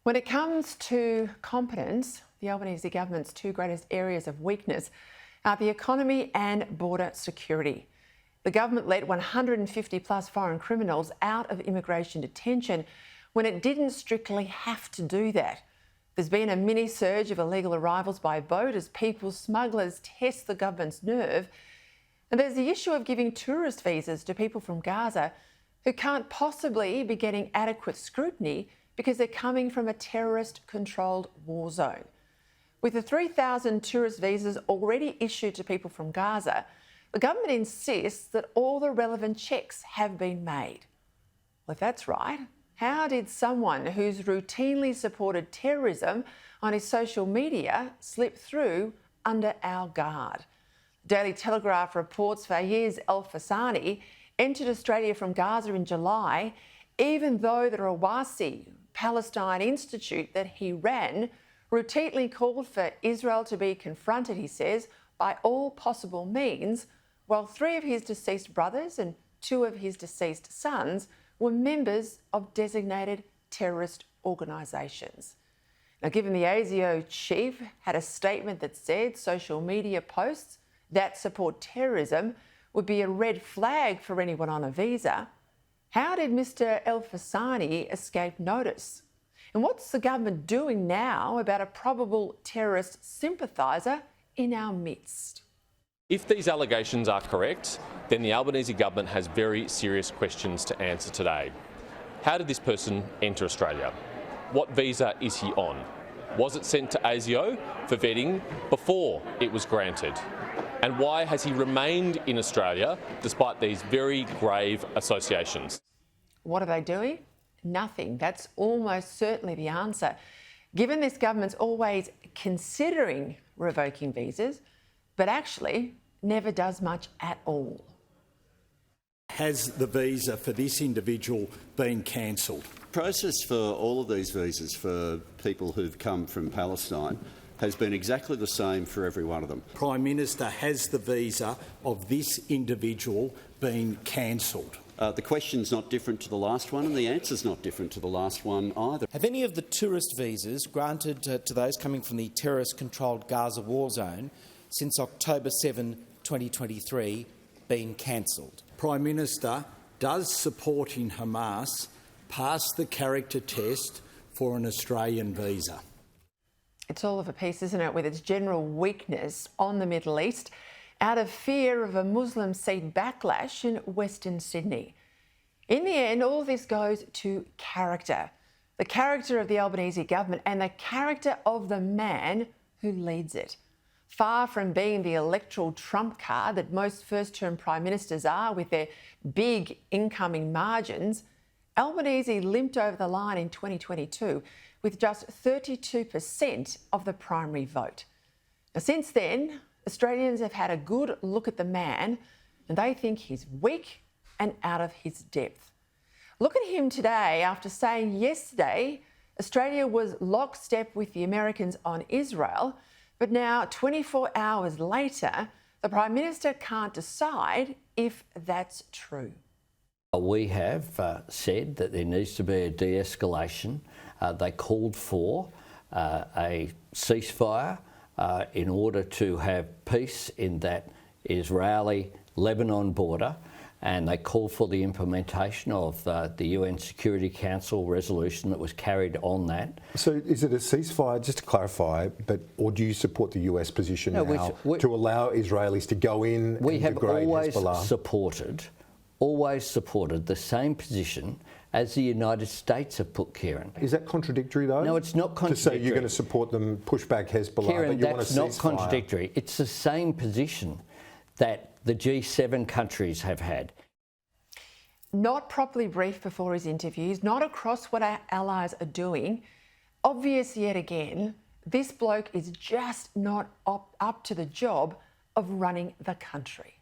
When it comes to competence, the Albanese government's two greatest areas of weakness are the economy and border security. The government let 150 plus foreign criminals out of immigration detention when it didn't strictly have to do that. There's been a mini surge of illegal arrivals by boat as people smugglers test the government's nerve. And there's the issue of giving tourist visas to people from Gaza who can't possibly be getting adequate scrutiny because they're coming from a terrorist-controlled war zone. With the 3,000 tourist visas already issued to people from Gaza, the government insists that all the relevant checks have been made. Well, if that's right, how did someone who's routinely supported terrorism on his social media slip through under our guard? Daily Telegraph reports Fayez El-Fassani entered Australia from Gaza in July, even though the Rawasi Palestine Institute that he ran routinely called for Israel to be confronted, he says, by all possible means, while 3 of his deceased brothers and 2 of his deceased sons were members of designated terrorist organisations. Now, given the ASIO chief had a statement that said social media posts that support terrorism would be a red flag for anyone on a visa, how did Mr El-Fassani escape notice? And what's the government doing now about a probable terrorist sympathiser in our midst? If these allegations are correct, then the Albanese government has very serious questions to answer today. How did this person enter Australia? What visa is he on? Was it sent to ASIO for vetting before it was granted? And why has he remained in Australia despite these very grave associations? What are they doing? Nothing. That's almost certainly the answer, given this government's always considering revoking visas, but actually never does much at all. Has the visa for this individual been cancelled? The process for all of these visas for people who've come from Palestine has been exactly the same for every one of them. Prime Minister, has the visa of this individual been cancelled? The question's not different to the last one, and the answer's not different to the last one either. Have any of the tourist visas granted to those coming from the terrorist-controlled Gaza war zone since October 7, 2023 been cancelled? Prime Minister, does supporting Hamas pass the character test for an Australian visa? It's all of a piece, isn't it, with its general weakness on the Middle East, out of fear of a Muslim Sikh backlash in Western Sydney. In the end, all of this goes to character. The character of the Albanese government and the character of the man who leads it. Far from being the electoral trump card that most first-term Prime Ministers are with their big incoming margins, Albanese limped over the line in 2022 with just 32% of the primary vote. Now, since then, Australians have had a good look at the man and they think he's weak and out of his depth. Look at him today after saying yesterday Australia was lockstep with the Americans on Israel, but now 24 hours later, the Prime Minister can't decide if that's true. We have said that there needs to be a de-escalation. They called for a ceasefire in order to have peace in that Israeli-Lebanon border, and they called for the implementation of the UN Security Council resolution that was carried on that. So is it a ceasefire, just to clarify, or do you support the US position now to allow Israelis to go in and degrade Hezbollah? Always supported the same position as the United States have put, Kieran. Is that contradictory, though? No, it's not contradictory. To say you're going to support them, push back Hezbollah, Kieran, but you want a that's not ceasefire. Contradictory. It's the same position that the G7 countries have had. Not properly briefed before his interviews, not across what our allies are doing. Obvious yet again, this bloke is just not up to the job of running the country.